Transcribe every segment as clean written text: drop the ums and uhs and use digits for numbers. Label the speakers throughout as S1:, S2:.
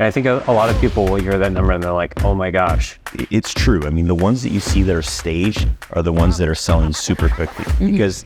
S1: And I think a lot of people will hear that number and they're like, oh my gosh.
S2: It's true. I mean, the ones that you see that are staged are the ones that are selling super quickly because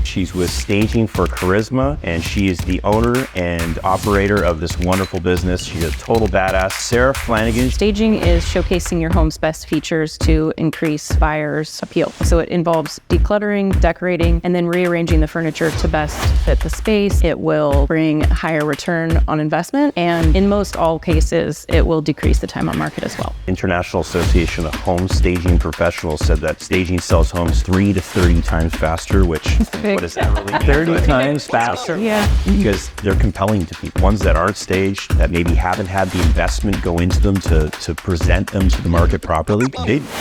S2: she's with Staging for Charisma, and she is the owner and operator of this wonderful business. She's a total badass. Sarah Flanagan.
S3: Staging is showcasing your home's best features to increase buyers' appeal. So it involves decluttering, decorating, and then rearranging the furniture to best fit the space. It will bring higher return on investment, and in most all cases, it will decrease the time on market as well.
S2: International Association of Home Staging Professionals said that staging sells homes 3 to 30 times faster, which what does that really mean?
S1: 30 times faster.
S3: Yeah.
S2: Because they're compelling to people. Ones that aren't staged, that maybe haven't had the investment go into them to present them to the market properly,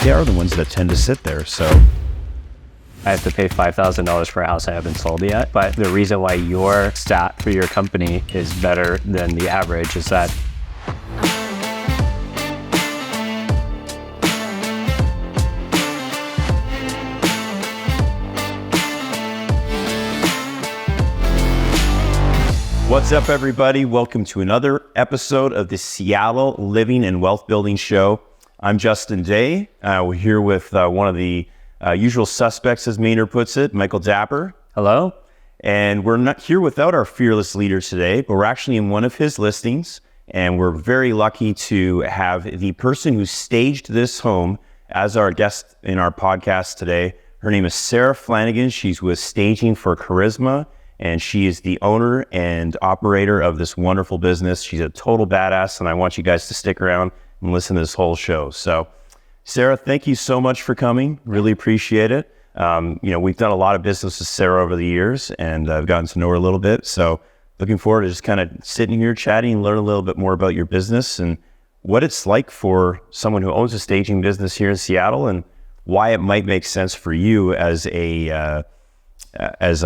S2: they are the ones that tend to sit there. So
S1: I have to pay $5,000 for a house I haven't sold yet. But the reason why your stat for your company is better than the average is that
S2: what's up, everybody? Welcome to another episode of the Seattle Living and Wealth Building Show. I'm Justin Day. We're here with one of the usual suspects, as Maynard puts it, Michael Dapper.
S1: hello?
S2: And we're not here without our fearless leader today, but we're actually in one of his listings. And we're very lucky to have the person who staged this home as our guest in our podcast today. Her name is Sarah Flanagan. She's with Staging for Charisma, and she is the owner and operator of this wonderful business. She's a total badass, and I want you guys to stick around and listen to this whole show. So, Sarah, thank you so much for coming. Really appreciate it. We've done a lot of business with Sarah over the years, and I've gotten to know her a little bit. So, looking forward to just kind of sitting here chatting and learn a little bit more about your business and what it's like for someone who owns a staging business here in Seattle, and why it might make sense for you as a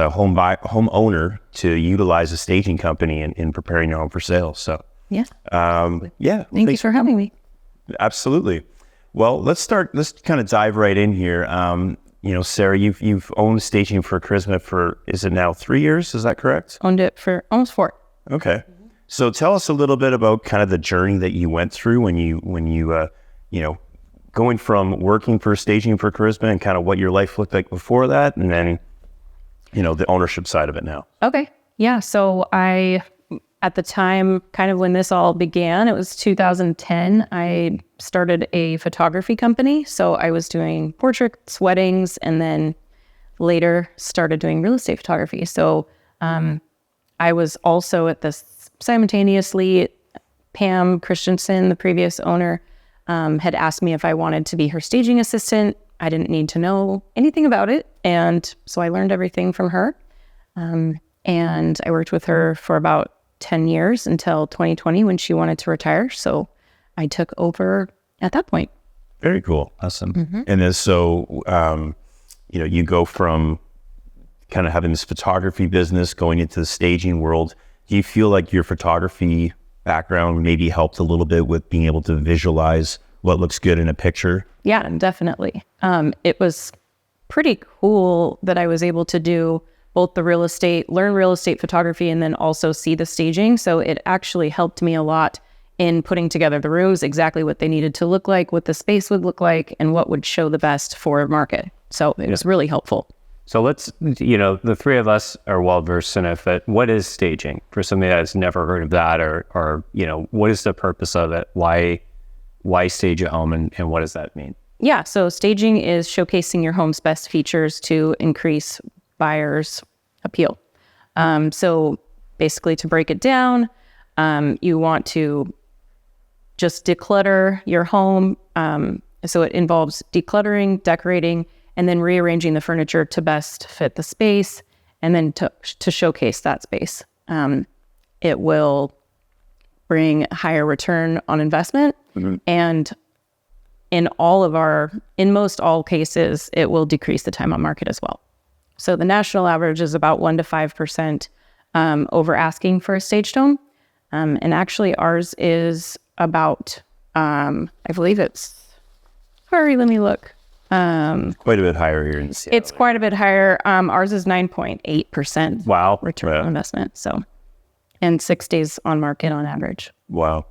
S2: home owner to utilize a staging company in preparing your home for sale. So
S3: Yeah.
S2: Thank
S3: you for having me.
S2: Absolutely. Well, let's kind of dive right in here. Sarah, you've owned Staging for Charisma for, is it now 3 years? Is that correct?
S3: Owned it for almost 4.
S2: Okay. So tell us a little bit about kind of the journey that you went through when you going from working for Staging for Charisma and kind of what your life looked like before that, and then the ownership side of it now.
S3: Okay. Yeah. So at the time, kind of when this all began, it was 2010, I started a photography company. So I was doing portraits, weddings, and then later started doing real estate photography. So I was also at this simultaneously. Pam Christensen, the previous owner, had asked me if I wanted to be her staging assistant. I didn't need to know anything about it. And so I learned everything from her. And I worked with her for about 10 years until 2020 when she wanted to retire. So I took over at that point.
S2: Very cool. Awesome. Mm-hmm. And then you go from kind of having this photography business going into the staging world. Do you feel like your photography background maybe helped a little bit with being able to visualize what looks good in a picture?
S3: Yeah, definitely. It was pretty cool that I was able to do both learn real estate photography, and then also see the staging. So it actually helped me a lot in putting together the rooms, exactly what they needed to look like, what the space would look like, and what would show the best for a market. So it was really helpful.
S1: So let's, the three of us are well-versed in it, but what is staging for somebody that's never heard of that, or what is the purpose of it? Why stage a home, and what does that mean?
S3: Yeah, so staging is showcasing your home's best features to increase buyers' appeal. So basically, to break it down, you want to just declutter your home. So it involves decluttering, decorating, and then rearranging the furniture to best fit the space, and then to showcase that space. It will bring higher return on investment, mm-hmm. and in most all cases, it will decrease the time on market as well. So the national average is about 1% to 5% over asking for a staged home. And actually ours is about, I believe let me look.
S2: Quite a bit higher here in Seattle.
S3: It's quite a bit higher. Ours is 9.8%.
S1: Wow.
S3: Return on investment. So, and 6 days on market on average.
S2: Wow.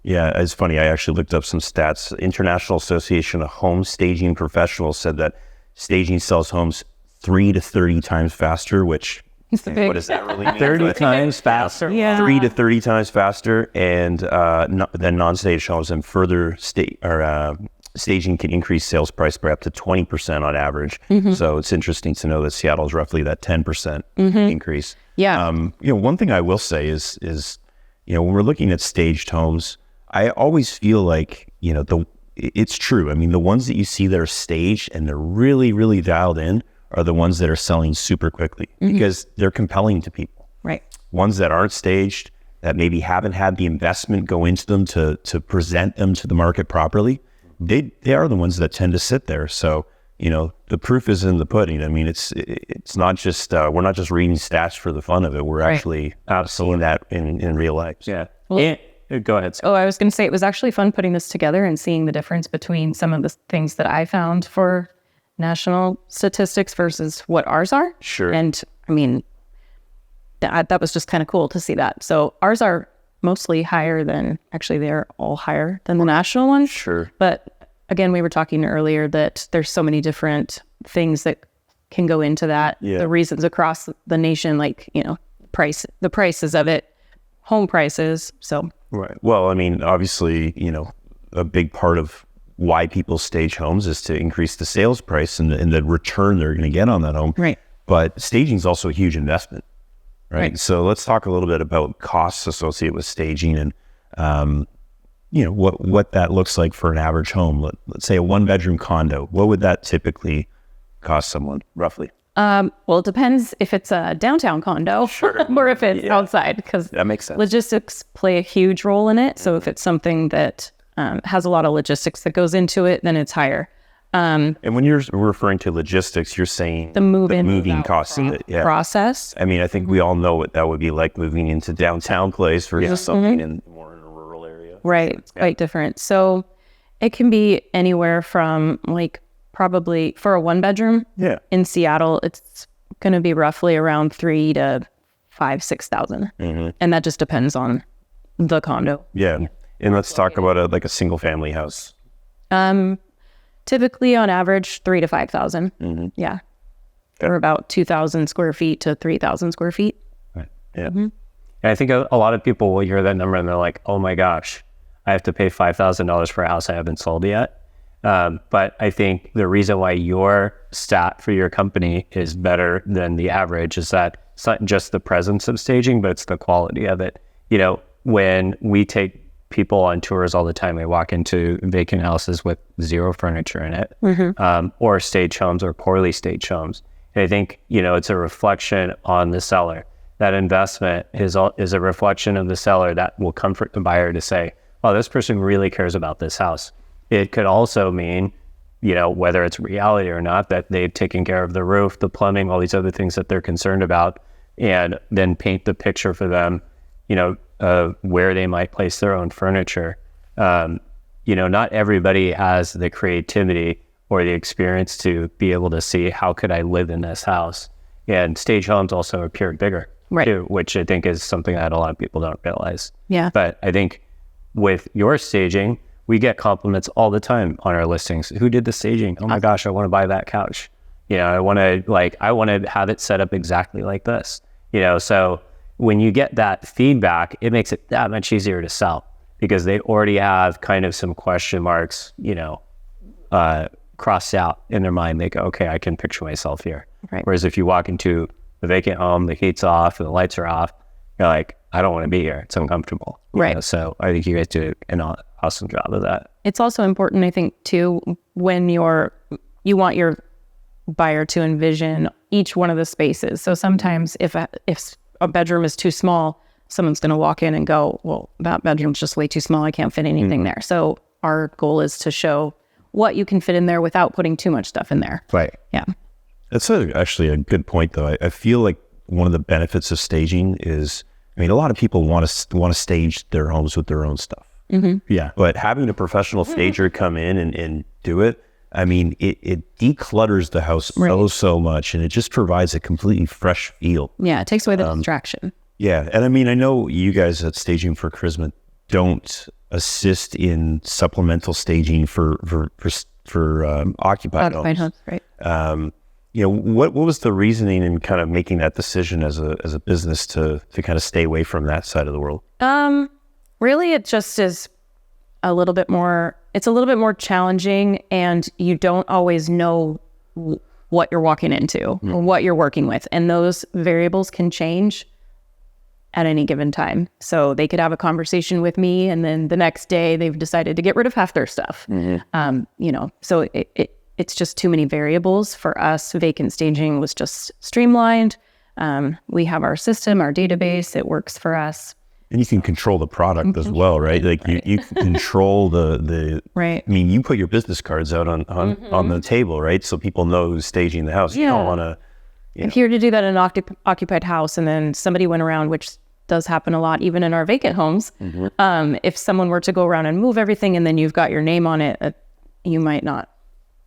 S2: Yeah, it's funny. I actually looked up some stats. International Association of Home Staging Professionals said that staging sells homes 3 to 30 times faster, which, what does that really mean?
S1: 30 times faster.
S3: Yeah.
S2: 3 to 30 times faster, and than non-staged homes, and further staging can increase sales price by up to 20% on average. So it's interesting to know that Seattle's roughly that 10% increase.
S3: Yeah.
S2: One thing I will say is when we're looking at staged homes, I always feel like it's true. I mean, the ones that you see that are staged and they're really, really dialed in are the ones that are selling super quickly because they're compelling to people.
S3: Right.
S2: Ones that aren't staged, that maybe haven't had the investment go into them to present them to the market properly, they are the ones that tend to sit there. So, the proof is in the pudding. I mean, it's not just, we're not just reading stats for the fun of it. We're actually seeing that in real life.
S1: Yeah.
S3: Well,
S1: Go ahead.
S3: Oh, I was going to say it was actually fun putting this together and seeing the difference between some of the things that I found for national statistics versus what ours are.
S2: Sure.
S3: And I mean, that was just kind of cool to see that. So ours are mostly higher than, actually they're all higher than the national ones.
S2: Sure.
S3: But again, we were talking earlier that there's so many different things that can go into that.
S2: Yeah.
S3: The reasons across the nation, like, the prices of it, home prices. So.
S2: Right. Well, I mean, obviously, a big part of why people stage homes is to increase the sales price and the return they're going to get on that home.
S3: Right.
S2: But staging is also a huge investment. Right.
S3: Right.
S2: So let's talk a little bit about costs associated with staging and, what that looks like for an average home. Let's say a 1-bedroom condo. What would that typically cost someone roughly?
S3: Well, it depends if it's a downtown condo or if it's outside, because
S2: That makes sense.
S3: logistics play a huge role in it. So if it's something that has a lot of logistics that goes into it, then it's higher.
S2: And when you're referring to logistics, you're saying
S3: The moving
S2: costs of it. Yeah.
S3: process.
S2: I mean, I think we all know what that would be like moving into downtown place versus something more in a rural area.
S3: Right. It's quite different. So it can be anywhere from probably for a 1-bedroom in Seattle, it's going to be roughly around $3,000 to $6,000. And that just depends on the condo.
S2: Yeah. And let's talk about a single family house.
S3: Typically on average, 3,000 to 5,000. Yeah. Or about 2,000 square feet to 3,000 square feet.
S2: Right. Yeah.
S1: And I think a lot of people will hear that number and they're like, oh my gosh, I have to pay $5,000 for a house I haven't sold yet. But I think the reason why your stat for your company is better than the average is that it's not just the presence of staging, but it's the quality of it. When we take people on tours all the time, they walk into vacant houses with zero furniture in it, or staged homes or poorly staged homes. And I think, it's a reflection on the seller. That investment is a reflection of the seller that will comfort the buyer to say, oh, this person really cares about this house. It could also mean, whether it's reality or not, that they've taken care of the roof, the plumbing, all these other things that they're concerned about, and then paint the picture for them, where they might place their own furniture. Not everybody has the creativity or the experience to be able to see how could I live in this house. And stage homes also appear bigger, too, which I think is something that a lot of people don't realize.
S3: Yeah.
S1: But I think with your staging, we get compliments all the time on our listings. Who did the staging? Oh my gosh, I want to buy that couch. I want to have it set up exactly like this. So when you get that feedback, it makes it that much easier to sell because they already have kind of some question marks, crossed out in their mind. They go, okay, I can picture myself here.
S3: Right.
S1: Whereas if you walk into a vacant home, the heat's off and the lights are off, you're like, I don't want to be here. It's uncomfortable.
S3: Right.
S1: So I think you guys do an awesome job of that.
S3: It's also important, I think, too, when you want your buyer to envision each one of the spaces. So sometimes if a bedroom is too small, someone's going to walk in and go, well, that bedroom's just way too small. I can't fit anything there. So our goal is to show what you can fit in there without putting too much stuff in there.
S1: Right.
S3: Yeah.
S2: That's actually a good point, though. I feel like one of the benefits of staging is, a lot of people want to stage their homes with their own stuff. Yeah. But having a professional stager come in and do it, it declutters the house so much, and it just provides a completely fresh feel.
S3: Yeah, it takes away the distraction.
S2: Yeah. And I know you guys at Staging for Charisma don't assist in supplemental staging for occupied homes.
S3: Right.
S2: What was the reasoning in kind of making that decision as a business to kind of stay away from that side of the world?
S3: Really, it just is a little bit more challenging, and you don't always know what you're walking into or what you're working with. And those variables can change at any given time. So they could have a conversation with me, and then the next day they've decided to get rid of half their stuff. So it's just too many variables for us. Vacant staging was just streamlined. We have our system, our database, it works for us.
S2: And you can control the product as well, right? Like you can control the
S3: right.
S2: I mean, you put your business cards out on the table, right? So people know who's staging the house. You don't want to.
S3: If you were to do that in an occupied house, and then somebody went around, which does happen a lot, even in our vacant homes. If someone were to go around and move everything, and then you've got your name on it, you might not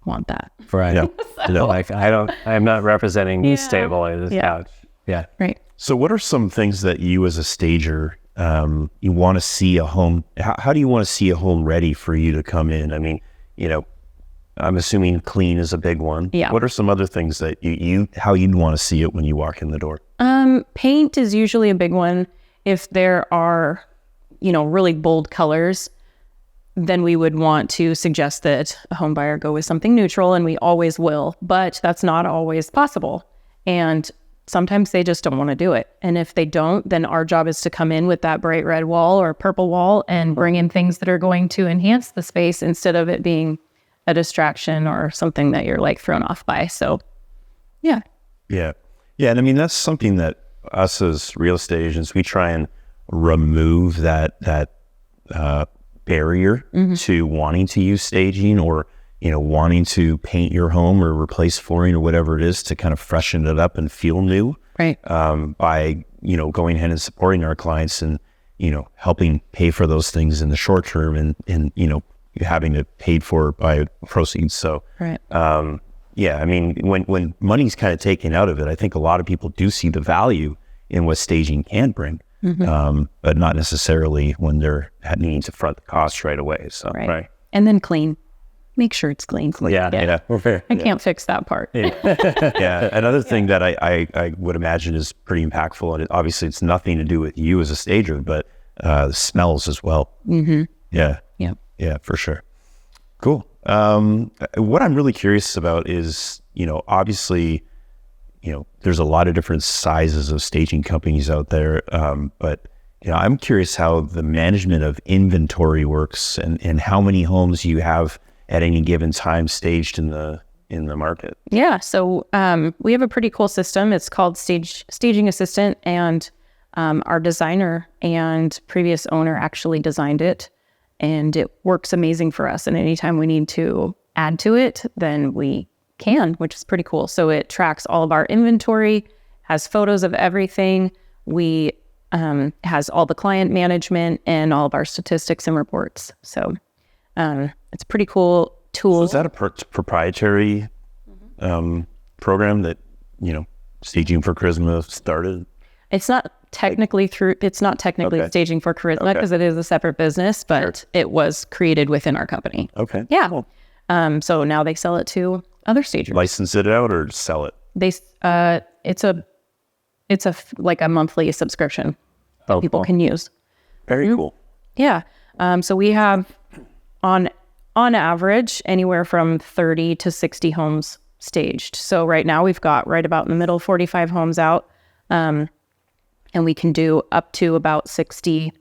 S3: want that.
S1: Right. Yeah.
S2: No.
S1: Like I'm not representing you stabilize this couch. Yeah.
S3: Right.
S2: So what are some things that you as a stager, you want to see a home? How do you want to see a home ready for you to come in? I mean, I'm assuming clean is a big one.
S3: Yeah.
S2: What are some other things that how you'd want to see it when you walk in the door?
S3: Paint is usually a big one. If there are, really bold colors, then we would want to suggest that a home buyer go with something neutral, and we always will, but that's not always possible. And sometimes they just don't want to do it. And if they don't, then our job is to come in with that bright red wall or purple wall and bring in things that are going to enhance the space instead of it being a distraction or something that you're like thrown off by. So, yeah.
S2: Yeah. Yeah. And I mean, that's something that us as real estate agents, we try and remove that barrier to wanting to use staging or, wanting to paint your home or replace flooring or whatever it is to kind of freshen it up and feel new.
S3: Right.
S2: By, going ahead and supporting our clients and, helping pay for those things in the short term and having it paid for by proceeds. So,
S3: right.
S2: Yeah, I mean, when money's kind of taken out of it, I think a lot of people do see the value in what staging can bring, but not necessarily when they're needing to front the costs right away. So,
S3: right. And then clean. Make sure it's clean.
S2: Yeah.
S3: I can't fix that part.
S2: Yeah. Another thing that I would imagine is pretty impactful, and obviously it's nothing to do with you as a stager, but the smells as well. Yeah. Yeah, for sure. Cool. What I'm really curious about is, obviously, there's a lot of different sizes of staging companies out there. But, I'm curious how the management of inventory works and how many homes you have at any given time staged in the market.
S3: Yeah. So, we have a pretty cool system. It's called Staging Assistant, and our designer and previous owner actually designed it. And it works amazing for us. And anytime we need to add to it, then we can, which is pretty cool. So it tracks all of our inventory, has photos of everything. We has all the client management and all of our statistics and reports. So it's a pretty cool tool.
S2: So is that a proprietary program that, Staging for Charisma started?
S3: It's not technically Staging for Charisma because it is a separate business, but it was created within our company.
S2: Okay.
S3: Yeah.
S2: Cool.
S3: So now they sell it to other stagers.
S2: License it out or sell it?
S3: It's a monthly subscription that people can use.
S2: Very cool.
S3: Yeah. So we have on average anywhere from 30 to 60 homes staged. So right now we've got right about in the middle 45 homes out. And we can do up to about 60.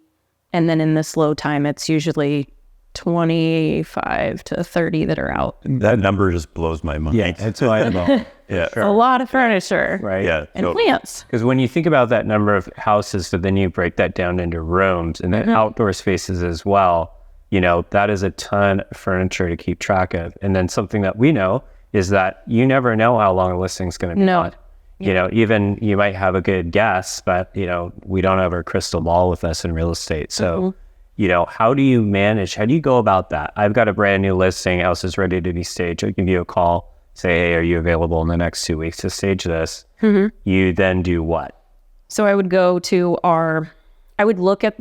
S3: And then in the slow time, it's usually 25 to 30 that are out.
S2: That number just blows my mind.
S1: Yeah, that's what I know.
S2: Yeah.
S3: Sure. A lot of furniture.
S1: Right.
S2: Yeah.
S3: And plants.
S1: Because when you think about that number of houses, so then you break that down into rooms and then outdoor spaces as well, that is a ton of furniture to keep track of. And then something that we know is that you never know how long a listing's going to be on. Even you might have a good guess, but, we don't have our crystal ball with us in real estate. So, how do you go about that? I've got a brand new listing, house is ready to be staged. I'll give you a call, say, hey, are you available in the next 2 weeks to stage this? You then do what?
S3: So I would go to I would look at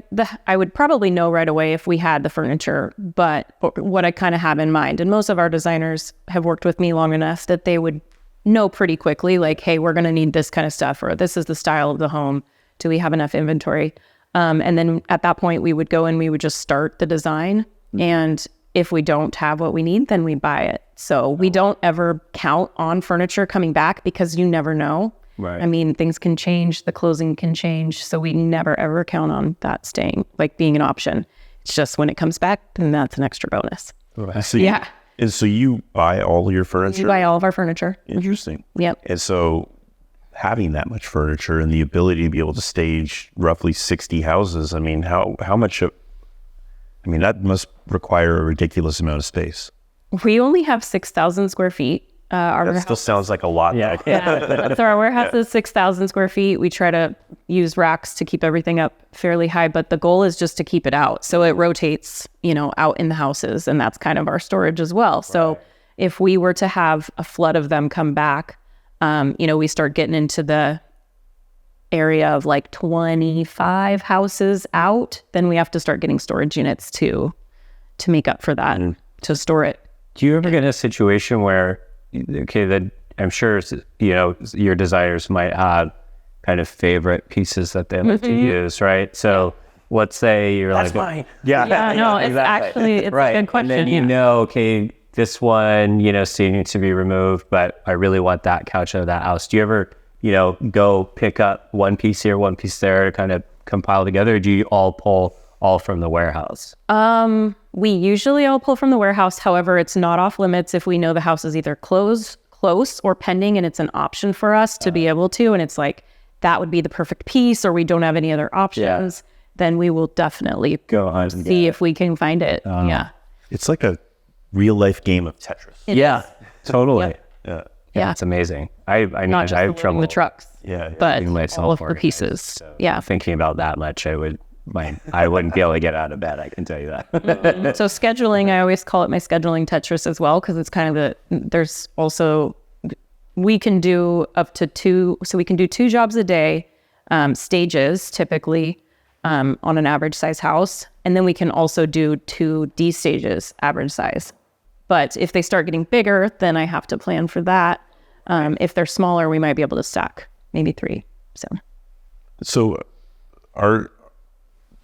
S3: I would probably know right away if we had the furniture, but what I kind of have in mind, and most of our designers have worked with me long enough that they would know pretty quickly, like, hey, we're going to need this kind of stuff, or this is the style of the home. Do we have enough inventory? And then at that point, we would go and we would just start the design. And if we don't have what we need, then we buy it. So we don't ever count on furniture coming back because you never know.
S1: Right.
S3: I mean, things can change, the closing can change. So we never, ever count on that staying, like being an option. It's just when it comes back, then that's an extra bonus.
S1: Right.
S2: So
S3: Yeah.
S2: And so you buy all your furniture?
S3: We buy all of our furniture.
S2: Interesting.
S3: Yep.
S2: And so having that much furniture and the ability to be able to stage roughly 60 houses, I mean, how much of, I mean, that must require a ridiculous amount of space.
S3: We only have 6,000 square feet.
S2: That still sounds like a lot.
S1: Yeah.
S3: So our warehouse is 6,000 square feet. We try to use racks to keep everything up fairly high, but the goal is just to keep it out. So it rotates, out in the houses, and that's kind of our storage as well. So if we were to have a flood of them come back, we start getting into the area of like 25 houses out, then we have to start getting storage units to make up for that, to store it.
S1: Do you ever get in a situation where, okay, that I'm sure, your designers might have kind of favorite pieces that they like to use, right? So let's say you're
S2: That's
S1: like,
S2: mine.
S3: Yeah, no, it's actually, it's
S1: right.
S3: a good question.
S1: And then okay, this one, still needs to be removed, but I really want that couch out of that house. Do you ever, go pick up one piece here, one piece there to kind of compile together? Or do you all pull all from the warehouse?
S3: We usually all pull from the warehouse. However, it's not off limits if we know the house is either close or pending, and it's an option for us to be able to, and it's like, that would be the perfect piece, or we don't have any other options, then we will definitely
S1: Go on and
S3: see if we can find it. Yeah.
S2: It's like a real life game of Tetris.
S1: Yeah, totally.
S3: Yep.
S1: Yeah, it's amazing. I
S3: Not just
S1: I have trouble
S3: the trucks,
S2: Yeah.
S3: but
S1: getting myself
S3: all of the
S1: organized.
S3: pieces.
S1: So
S3: Yeah.
S1: thinking about that much, I wouldn't be able to get out of bed. I can tell you that.
S3: So scheduling, I always call it my scheduling Tetris as well, because it's kind of there's also, we can do up to 2, so we can do 2 jobs a day, stages typically, on an average size house. And then we can also do 2 D stages, average size. But if they start getting bigger, then I have to plan for that. If they're smaller, we might be able to stack maybe 3.
S2: So are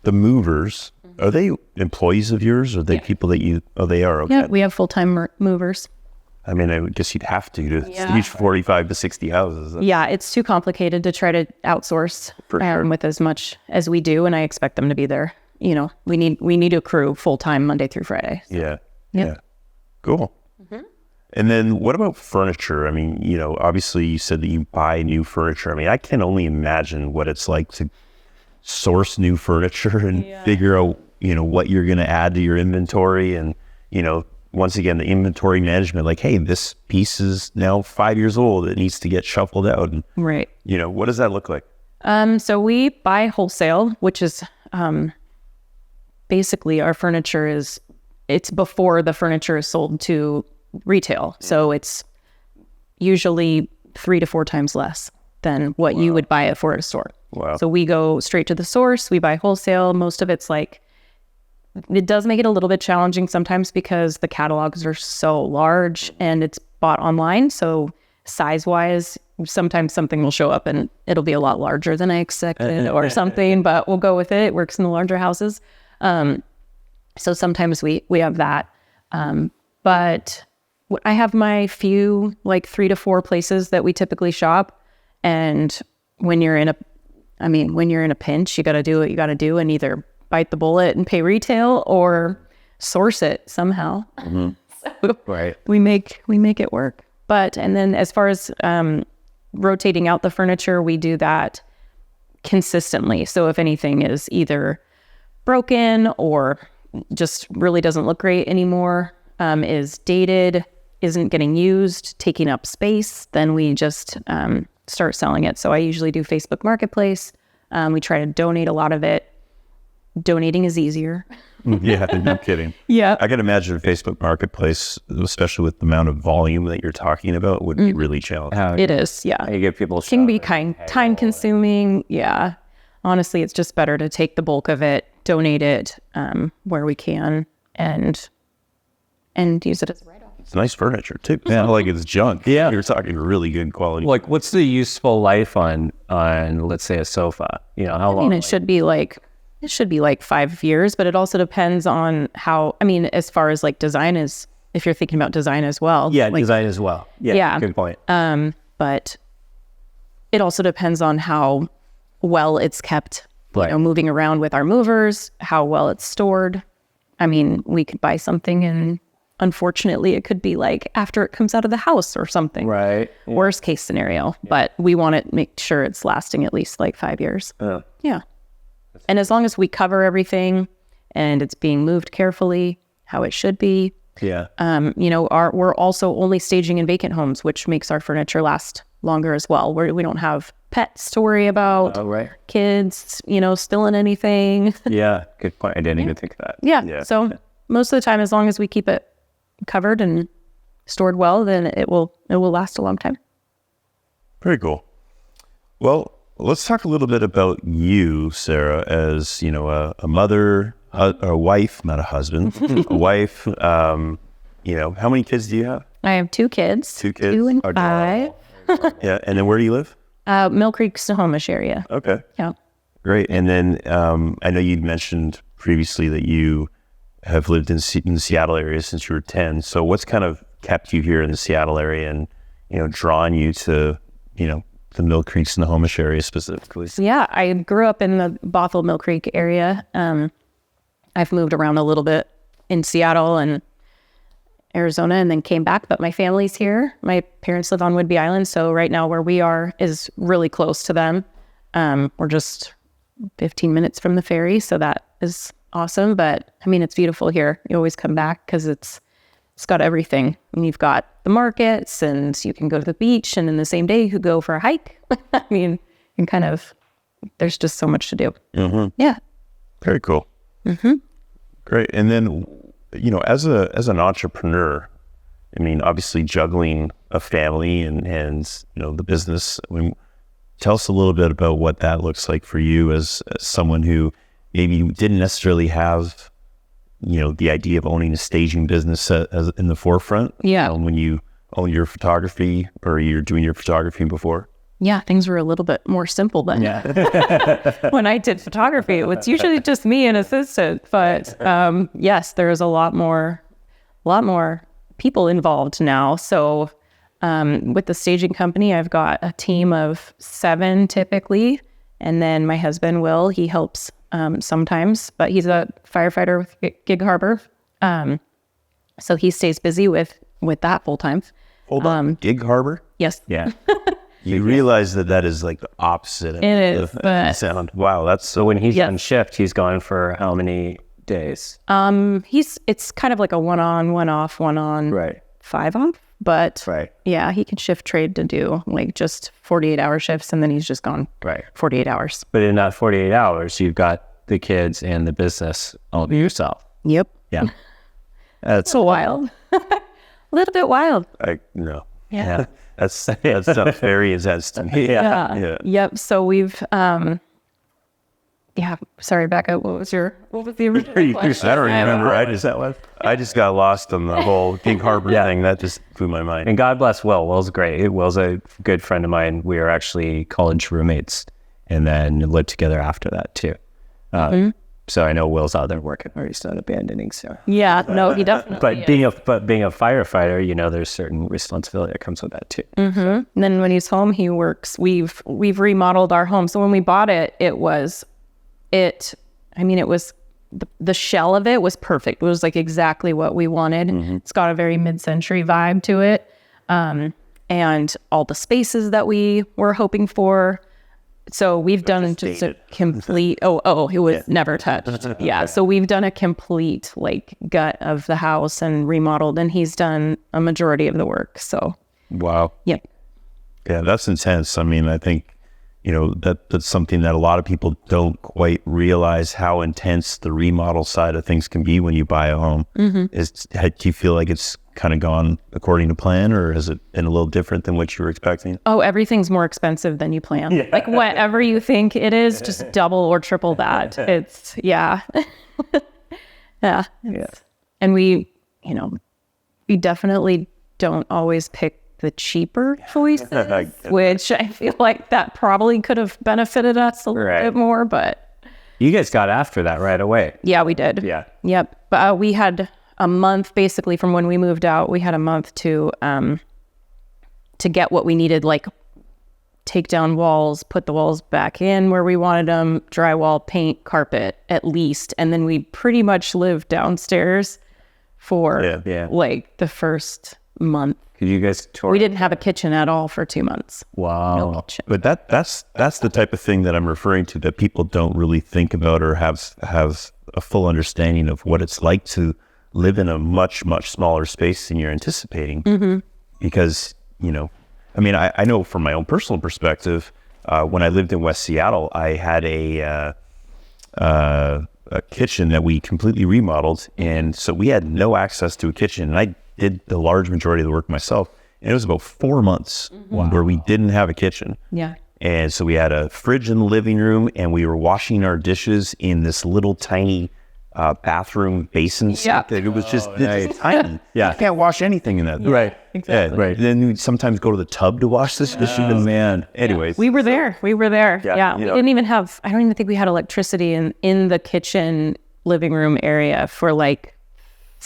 S2: the movers, are they employees of yours, or are they people that they are? Okay.
S3: Yeah, we have full-time movers.
S2: I mean, I guess you'd have to stage 45 to 60 houses.
S3: Yeah, it's too complicated to try to outsource
S2: For sure.
S3: with as much as we do, and I expect them to be there. We need a crew full-time Monday through Friday.
S2: Yeah.
S3: Yep.
S2: Yeah. Cool. And then what about furniture? I mean, obviously you said that you buy new furniture. I mean, I can only imagine what it's like to source new furniture and figure out, what you're going to add to your inventory. And, once again, the inventory management, like, hey, this piece is now 5 years old. It needs to get shuffled out. And,
S3: Right.
S2: what does that look like?
S3: So we buy wholesale, which is basically our furniture it's before the furniture is sold to retail. So it's usually 3 to 4 times less than what you would buy it for at a store.
S2: Wow.
S3: So we go straight to the source. We buy wholesale. Most of it's like, it does make it a little bit challenging sometimes because the catalogs are so large and it's bought online. So size-wise, sometimes something will show up and it'll be a lot larger than I expected or something, but we'll go with it. It works in the larger houses. So sometimes we have that. But I have my few, like 3 to 4 places that we typically shop. And when you're in a pinch, you got to do what you got to do and either bite the bullet and pay retail or source it somehow. So
S1: Right.
S3: we make it work. And then as far as rotating out the furniture, we do that consistently. So if anything is either broken or just really doesn't look great anymore, is dated, isn't getting used, taking up space, then we just start selling it. So I usually do Facebook Marketplace. We try to donate a lot of it. Donating is easier.
S2: Yeah, no kidding.
S3: Yeah.
S2: I can imagine Facebook Marketplace, especially with the amount of volume that you're talking about, would be really challenging.
S3: It is, yeah.
S1: You get people
S3: Can be
S1: shopping.
S3: time consuming, yeah. honestly, it's just better to take the bulk of it, donate it where we can, and use it as a write-off.
S2: It's nice furniture too. It's not like it's junk.
S1: Yeah.
S2: You're talking really good quality.
S1: Like, what's the useful life on let's say a sofa? How long?
S3: It should be like 5 years, but it also depends on how. I mean, as far as like design is, if you're thinking about design as well.
S1: Yeah,
S3: like,
S1: design as well. Yeah, good point.
S3: But it also depends on how well it's kept.
S1: Right.
S3: Moving around with our movers, how well it's stored. I mean, we could buy something and unfortunately it could be like after it comes out of the house or something.
S1: Right. Yeah.
S3: Worst case scenario. Yeah. But we want to make sure it's lasting at least like 5 years. Yeah. And as long as we cover everything and it's being moved carefully, how it should be.
S1: Yeah.
S3: We're also only staging in vacant homes, which makes our furniture last longer as well. We don't have pets to worry about.
S1: Oh, right.
S3: Kids, stealing anything.
S1: Yeah. Good point. I didn't even think of that.
S3: Yeah. So most of the time, as long as we keep it covered and stored well, then it will last a long time.
S2: Very cool. Well, let's talk a little bit about you, Sarah, as a mother, a wife, not a husband, a wife. How many kids do you have?
S3: I have 2 kids.
S2: 2 kids.
S3: 2 and 5.
S2: Yeah, and then where do you live?
S3: Mill Creek, Snohomish area.
S2: Okay.
S3: Yeah.
S2: Great. And then I know you'd mentioned previously that you have lived in the Seattle area since you were 10. So what's kind of kept you here in the Seattle area and, drawn you to, the Mill Creek, Snohomish area specifically?
S3: Yeah, I grew up in the Bothell, Mill Creek area. I've moved around a little bit in Seattle and Arizona and then came back, but my family's here. My parents live on Whidbey Island, so right now where we are is really close to them. We're just 15 minutes from the ferry, so that is awesome. But I mean, it's beautiful here. You always come back because it's got everything. And you've got the markets, and you can go to the beach, and in the same day you could go for a hike. I mean, there's just so much to do.
S2: Mm-hmm.
S3: Yeah.
S2: Very cool.
S3: Mm-hmm.
S2: Great. And then, as an entrepreneur, I mean, obviously juggling a family and the business. Tell us a little bit about what that looks like for you as someone who maybe didn't necessarily have, the idea of owning a staging business as in the forefront.
S3: Yeah.
S2: When you own your photography or you're doing your photography before.
S3: Yeah, things were a little bit more simple then.
S1: Yeah.
S3: When I did photography, it was usually just me and assistant. But yes, there's a lot more people involved now. So with the staging company, I've got a team of 7 typically. And then my husband, Will, he helps sometimes, but he's a firefighter with Gig Harbor. So he stays busy with that full time.
S2: Hold on, Gig Harbor?
S3: Yes.
S1: Yeah.
S2: You realize that is like the opposite of the sound. Wow, that's
S1: So when he's on shift, he's gone for how many days?
S3: It's kind of like a 1 on, 1 off, 1 on,
S1: Right.
S3: 5 off. But
S1: Right.
S3: yeah, he can shift trade to do like just 48-hour shifts, and then he's just gone
S1: Right.
S3: 48 hours.
S1: But in that 48 hours, you've got the kids and the business all to yourself.
S3: Yep.
S1: Yeah. That's
S3: So wild. A little bit wild.
S2: No.
S3: Yeah.
S2: That sounds very intense to me.
S3: Yeah. Yep. So we've sorry, Becca, what was the original question?
S2: I don't remember. I just got lost on the whole Gig Harbor thing. That just blew my mind.
S1: And God bless Will. Will's great. Will's a good friend of mine. We are actually college roommates and then lived together after that too. So I know Will's out there working hard. He's not abandoning. So
S3: Yeah, no, he definitely
S1: but
S3: is.
S1: being a firefighter, there's certain responsibility that comes with that too.
S3: Mm-hmm. And then when he's home, he works. We've remodeled our home. So when we bought it, it was the shell of it was perfect. It was like exactly what we wanted. Mm-hmm. It's got a very mid-century vibe to it. And all the spaces that we were hoping for. So we've done just a complete, it was never touched. Yeah. So we've done a complete gut of the house and remodeled, and he's done a majority of the work. So.
S2: Wow.
S3: Yep.
S2: Yeah, that's intense. I mean, I think, that's something that a lot of people don't quite realize how intense the remodel side of things can be when you buy a home. Mm-hmm. Do you feel like it's kind of gone according to plan, or has it been a little different than what you were expecting?
S3: Oh, everything's more expensive than you plan. Yeah. Like whatever you think it is, just double or triple that. It's yeah. And we definitely don't always pick the cheaper choices, which I feel like that probably could have benefited us a little bit more, but
S1: you guys got after that right away.
S3: Yeah, we did.
S1: Yeah.
S3: Yep. But we had a month basically from when we moved out. We had a month to get what we needed, like take down walls, put the walls back in where we wanted them, drywall, paint, carpet at least. And then we pretty much lived downstairs for like the first month.
S1: Could you guys tour?
S3: We didn't have a kitchen at all for 2 months.
S1: Wow.
S3: No kitchen.
S2: But that's the type of thing that I'm referring to, that people don't really think about or have a full understanding of what it's like to live in a much, much smaller space than you're anticipating. Because, I mean, I know from my own personal perspective, when I lived in West Seattle, I had a kitchen that we completely remodeled. And so we had no access to a kitchen. And I did the large majority of the work myself. And it was about 4 months where we didn't have a kitchen.
S3: Yeah.
S2: And so we had a fridge in the living room, and we were washing our dishes in this little tiny bathroom basin sink. It was just tiny.
S1: Yeah.
S2: You can't wash anything in that.
S1: Right.
S3: Exactly.
S2: Right. Then we'd sometimes go to the tub to wash this dish. Man. Anyways.
S3: We were there. Yeah. We
S2: you know.
S3: didn't even have, I don't even think we had electricity in the kitchen living room area for like,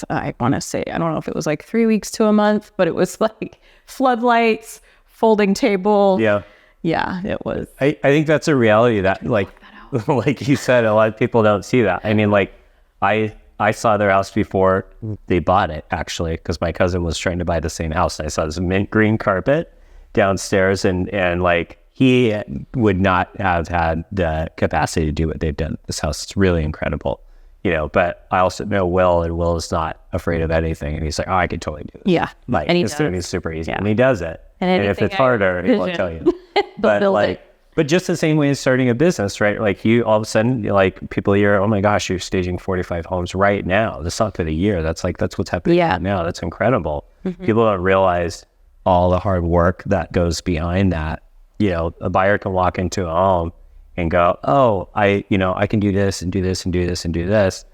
S3: I want to say, I don't know if it was like 3 weeks to a month, but it was like floodlights, folding table.
S1: Yeah.
S3: Yeah, it was.
S1: I think that's a reality that like you said, a lot of people don't see that. I mean, like I saw their house before they bought it, actually, because my cousin was trying to buy the same house. And I saw this mint green carpet downstairs, and like he would not have had the capacity to do what they've done. This house is really incredible, but I also know Will, and Will is not afraid of anything. And he's like, oh, I could totally do this.
S3: Yeah.
S1: Like,
S3: and
S1: it's super easy.
S3: Yeah.
S1: And he does it. And if it's harder, he won't tell you. But just the same way as starting a business, right? Like you, all of a sudden, like people hear, oh my gosh, you're staging 45 homes right now. That's not for the year. That's what's happening right now. That's incredible. People don't realize all the hard work that goes behind that. A buyer can walk into a home and go, oh, I can do this and do this and do this and do this.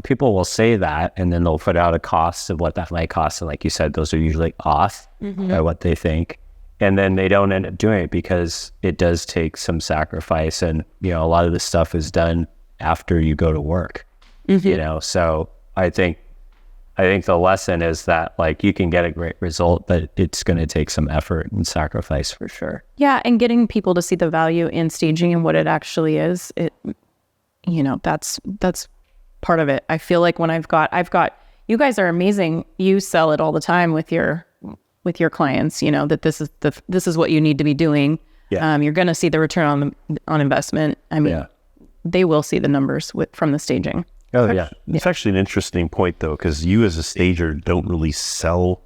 S1: People will say that, and then they'll put out a cost of what that might cost. And like you said, those are usually off by what they think. And then they don't end up doing it because it does take some sacrifice. And, a lot of this stuff is done after you go to work, So I think the lesson is that like you can get a great result, but it's going to take some effort and sacrifice for sure.
S3: Yeah. And getting people to see the value in staging and what it actually is, that's part of it. I feel like when I've got, you guys are amazing. You sell it all the time with your clients, that this is what you need to be doing. Yeah. You're going to see the return on investment. I mean, they will see the numbers from the staging.
S1: Oh yeah.
S2: It's actually an interesting point though, because you as a stager don't really sell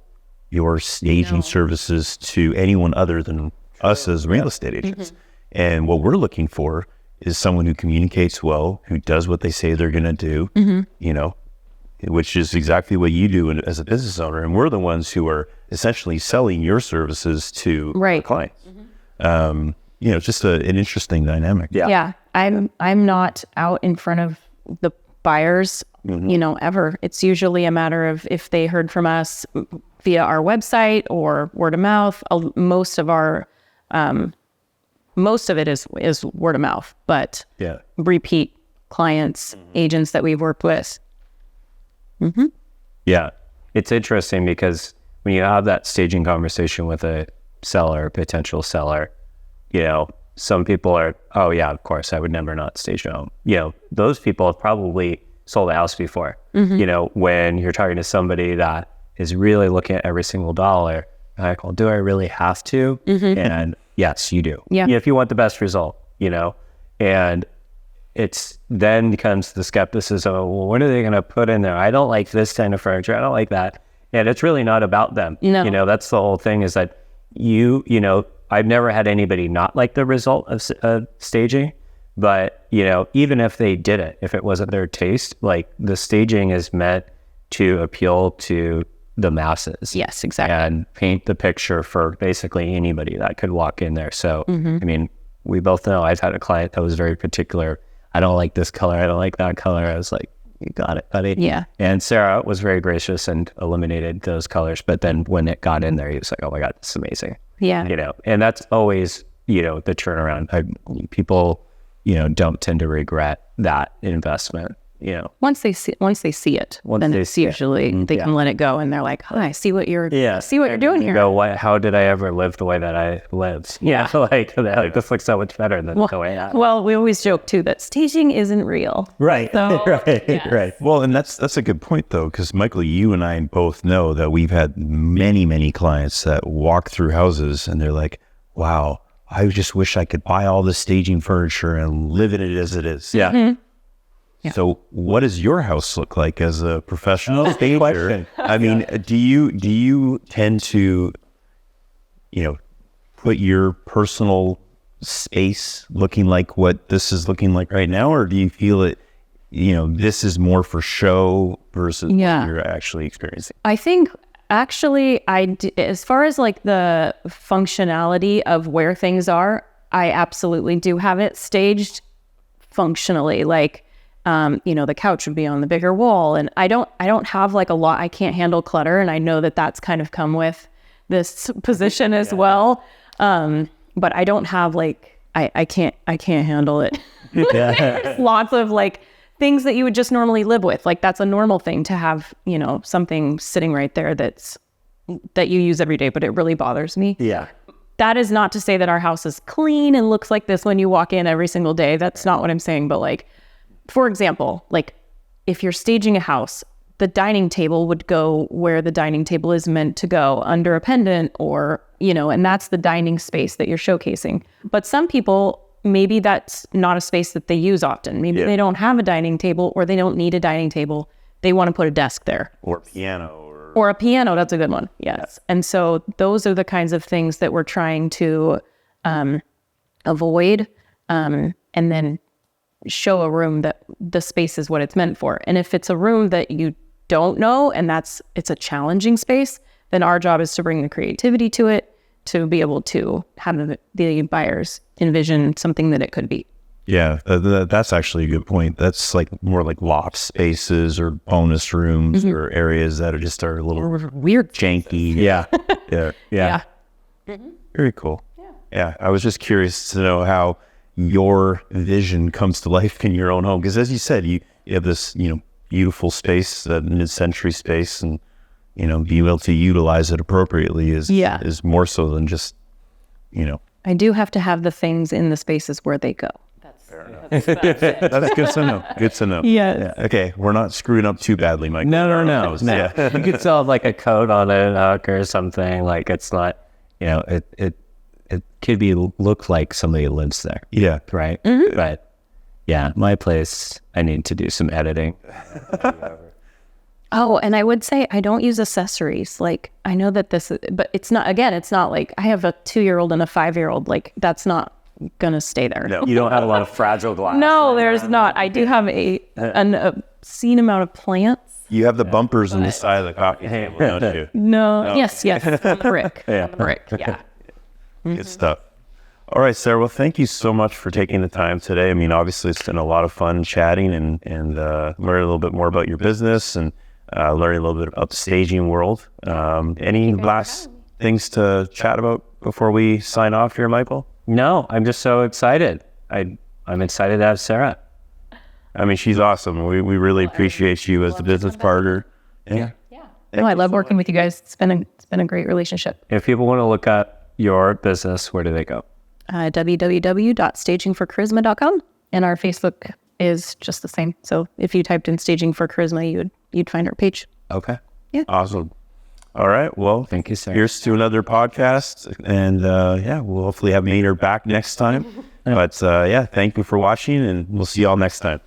S2: your staging services to anyone other than us as real estate agents. And what we're looking for is someone who communicates well, who does what they say they're going to do, which is exactly what you do as a business owner. And we're the ones who are essentially selling your services to our clients. Just an interesting dynamic.
S3: Yeah. I'm not out in front of the buyers, ever. It's usually a matter of if they heard from us via our website or word of mouth. Most of it is word of mouth, but repeat clients, agents that we've worked with.
S1: Yeah. It's interesting because when you have that staging conversation with a seller, potential seller, some people are, oh yeah, of course, I would never not stage a home. Those people have probably sold a house before. When you're talking to somebody that is really looking at every single dollar, like, well, do I really have to? And yes, you do.
S3: Yeah.
S1: If you want the best result, and it's then comes the skepticism of, well, what are they going to put in there? I don't like this kind of furniture. I don't like that. And it's really not about them.
S3: No.
S1: That's the whole thing, is that I've never had anybody not like the result of staging, but even if they did it, if it wasn't their taste, like the staging is meant to appeal to the masses.
S3: Yes, exactly.
S1: And paint the picture for basically anybody that could walk in there. So, I mean, we both know I've had a client that was very particular. I don't like this color. I don't like that color. I was like, you got it, buddy.
S3: Yeah.
S1: And Sarah was very gracious and eliminated those colors. But then when it got in there, he was like, oh my God, this is amazing.
S3: Yeah.
S1: You know, and that's always, you know, the turnaround. People, you know, don't tend to regret that investment. You know,
S3: Once they see it, then
S1: they
S3: it's
S1: see it.
S3: usually they can let it go, and they're like, "Oh, I see what you're doing here."
S1: Go, how did I ever live the way that I lived?
S3: Yeah.
S1: like this looks so much better than the way I.
S3: Well, we always joke too that staging isn't real.
S2: Right.
S3: So, yes.
S2: Right. Well, and that's a good point though, because Michael, you and I both know that we've had many clients that walk through houses and they're like, "Wow, I just wish I could buy all this staging furniture and live in it as it is."
S1: Yeah.
S3: Yeah.
S2: So what does your house look like as a professional stager? I mean, do you tend to, you know, put your personal space looking like what this is looking like right now? Or do you feel it, you know, this is more for show versus what you're actually experiencing?
S3: I think actually, as far as like the functionality of where things are, I absolutely do have it staged functionally. Like, you know, the couch would be on the bigger wall, and I don't have like a lot. I can't handle clutter, and I know that that's kind of come with this position as well. But I don't have like I can't handle it. There's lots of like things that you would just normally live with. Like that's a normal thing to have, you know, something sitting right there that you use every day, but it really bothers me.
S1: Yeah.
S3: That is not to say that our house is clean and looks like this when you walk in every single day. That's not what I'm saying. But like, for example, like if you're staging a house, the dining table would go where the dining table is meant to go, under a pendant, or, you know, and that's the dining space that you're showcasing. But some people, maybe that's not a space that they use often. Maybe they don't have a dining table, or they don't need a dining table. They want to put a desk there.
S2: Or piano.
S3: Or a piano. That's a good one. Yes. And so those are the kinds of things that we're trying to avoid, and then show a room that the space is what it's meant for. And if it's a room that you don't know, and it's a challenging space, then our job is to bring the creativity to it, to be able to have the buyers envision something that it could be.
S2: Yeah, that's actually a good point. That's like more like loft spaces or bonus rooms or areas that are a little
S3: Weird.
S2: janky.
S1: Yeah.
S3: Yeah.
S2: Very cool. Yeah. I was just curious to know how your vision comes to life in your own home. Because as you said, you have this, you know, beautiful space, that mid-century space, and, you know, being able to utilize it appropriately is more so than just, you know.
S3: I do have to have the things in the spaces where they go. That's
S2: That's good to know. Good to know.
S3: Yes.
S2: Yeah. Okay, we're not screwing up too badly, Mike.
S1: No. Yeah. You could sell like a coat on a hook or something. Like it's not, you know, it could look like somebody lives there.
S2: Yeah.
S1: Right. But yeah, my place, I need to do some editing.
S3: Oh, and I would say I don't use accessories. Like I know that but it's not like I have a 2-year-old and a 5-year-old. Like that's not gonna stay there.
S1: No, you don't have a lot of fragile glass.
S3: No, there's not. I do have an obscene amount of plants.
S2: You have the bumpers on the side of the coffee table, don't you?
S3: No. Yes. On the brick.
S1: Yeah.
S3: On the brick. Yeah.
S2: Good stuff. All right, Sarah. Well, thank you so much for taking the time today. I mean, obviously, it's been a lot of fun chatting and learning a little bit more about your business and learning a little bit about the staging world. Any last things to chat about before we sign off here, Michael?
S1: No, I'm just so excited. I'm excited to have Sarah.
S2: I mean, she's awesome. We really appreciate you as the business partner.
S3: Yeah. No, I love working with you guys. It's been a great relationship.
S1: If people want to look at your business, where do they go?
S3: www.stagingforcharisma.com, and our Facebook is just the same. So if you typed in Staging for Charisma, you'd find our page.
S1: Okay.
S3: Yeah.
S2: Awesome. All right. Well,
S1: thank you, Sarah.
S2: Here's to another podcast, and we'll hopefully have Maynard back next time. But thank you for watching, and we'll see y'all next time.